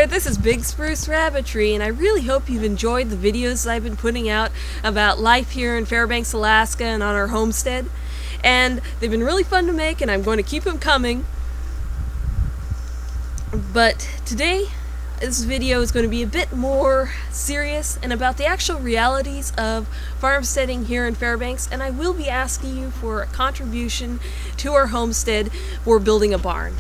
there, this is Big Spruce Rabbitry, and I really hope you've enjoyed the videos I've been putting out about life here in Fairbanks, Alaska and on our homestead. And they've been really fun to make, and I'm going to keep them coming. But today, this video is going to be a bit more serious and about the actual realities of farmsteading here in Fairbanks, and I will be asking you for a contribution to our homestead for building a barn.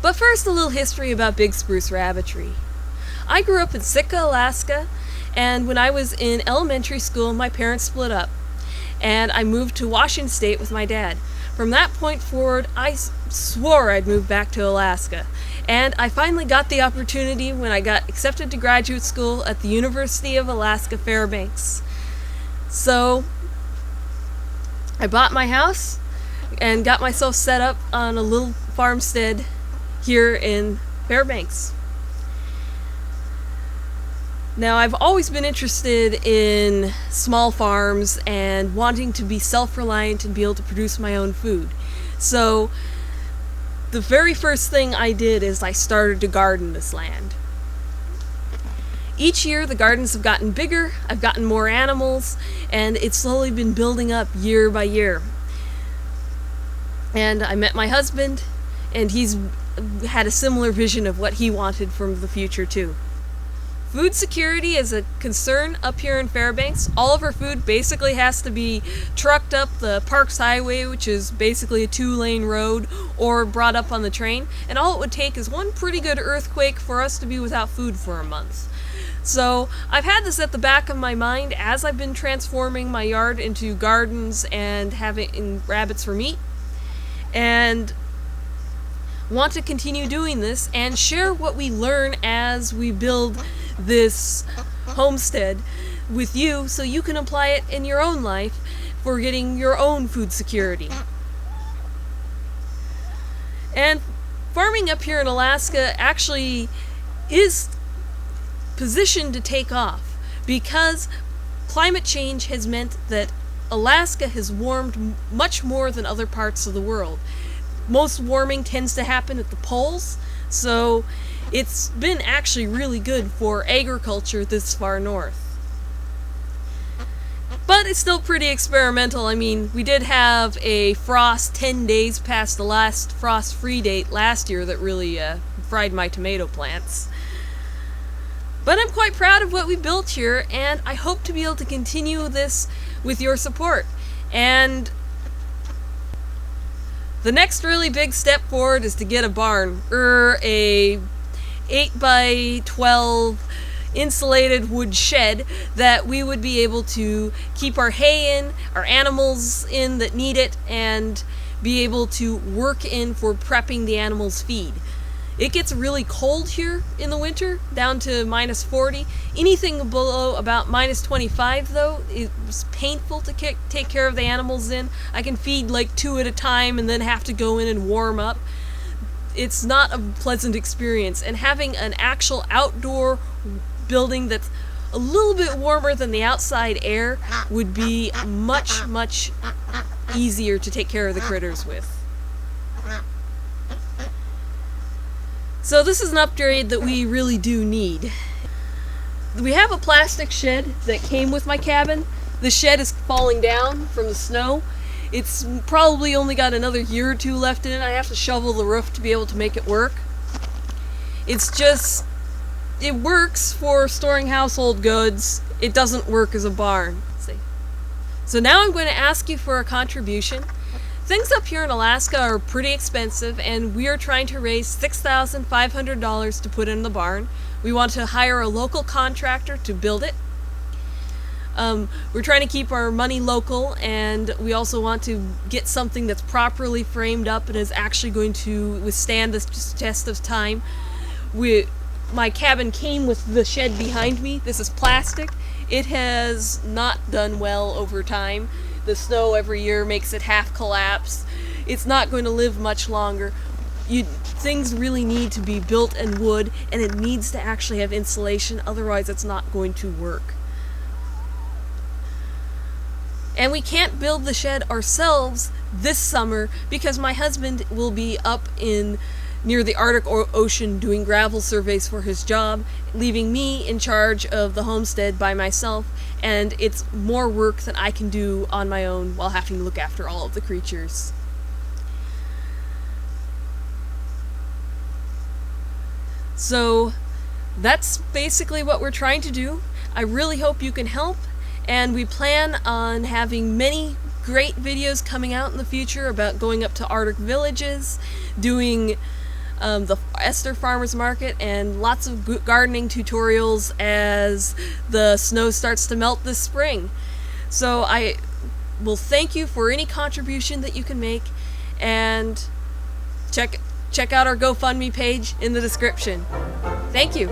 But first, a little history about Big Spruce Rabbitry. I grew up in Sitka, Alaska, and when I was in elementary school, my parents split up, and I moved to Washington State with my dad. From that point forward, I swore I'd move back to Alaska, and I finally got the opportunity when I got accepted to graduate school at the University of Alaska Fairbanks. So I bought my house and got myself set up on a little farmstead here in Fairbanks. Now, I've always been interested in small farms and wanting to be self-reliant and be able to produce my own food. So the very first thing I did is I started to garden this land. Each year the gardens have gotten bigger, I've gotten more animals, and it's slowly been building up year by year. And I met my husband, and he's had a similar vision of what he wanted from the future too. Food security is a concern up here in Fairbanks. All of our food basically has to be trucked up the Parks Highway, which is basically a 2-lane road, or brought up on the train, and all it would take is one pretty good earthquake for us to be without food for a month. So I've had this at the back of my mind as I've been transforming my yard into gardens and having rabbits for meat, and want to continue doing this and share what we learn as we build this homestead with you, so you can apply it in your own life for getting your own food security. And farming up here in Alaska actually is positioned to take off because climate change has meant that Alaska has warmed much more than other parts of the world. Most warming tends to happen at the poles, so it's been actually really good for agriculture this far north. But it's still pretty experimental. I mean, we did have a frost 10 days past the last frost-free date last year that really fried my tomato plants. But I'm quite proud of what we built here, and I hope to be able to continue this with your support. And the next really big step forward is to get a barn, a 8x12 insulated wood shed that we would be able to keep our hay in, our animals in that need it, and be able to work in for prepping the animals' feed. It gets really cold here in the winter, down to -40. Anything below about -25 though, it's painful to take care of the animals in. I can feed like 2 at a time and then have to go in and warm up. It's not a pleasant experience, and having an actual outdoor building that's a little bit warmer than the outside air would be much, much easier to take care of the critters with. So this is an upgrade that we really do need. We have a plastic shed that came with my cabin. The shed is falling down from the snow. It's probably only got another year or 2 left in it. I have to shovel the roof to be able to make it work. It works for storing household goods. It doesn't work as a barn. So now I'm going to ask you for a contribution. Things up here in Alaska are pretty expensive, and we are trying to raise $6,500 to put in the barn. We want to hire a local contractor to build it. We're trying to keep our money local, and we also want to get something that's properly framed up and is actually going to withstand the test of time. My cabin came with the shed behind me. This is plastic. It has not done well over time. The snow every year makes it half collapse. It's not going to live much longer. Things really need to be built in wood, and it needs to actually have insulation, otherwise it's not going to work. And we can't build the shed ourselves this summer because my husband will be up in near the Arctic Ocean doing gravel surveys for his job, leaving me in charge of the homestead by myself, and it's more work than I can do on my own while having to look after all of the creatures. So that's basically what we're trying to do. I really hope you can help, and we plan on having many great videos coming out in the future about going up to Arctic villages, doing the Esther Farmers Market, and lots of gardening tutorials as the snow starts to melt this spring. So I will thank you for any contribution that you can make, and check out our GoFundMe page in the description. Thank you.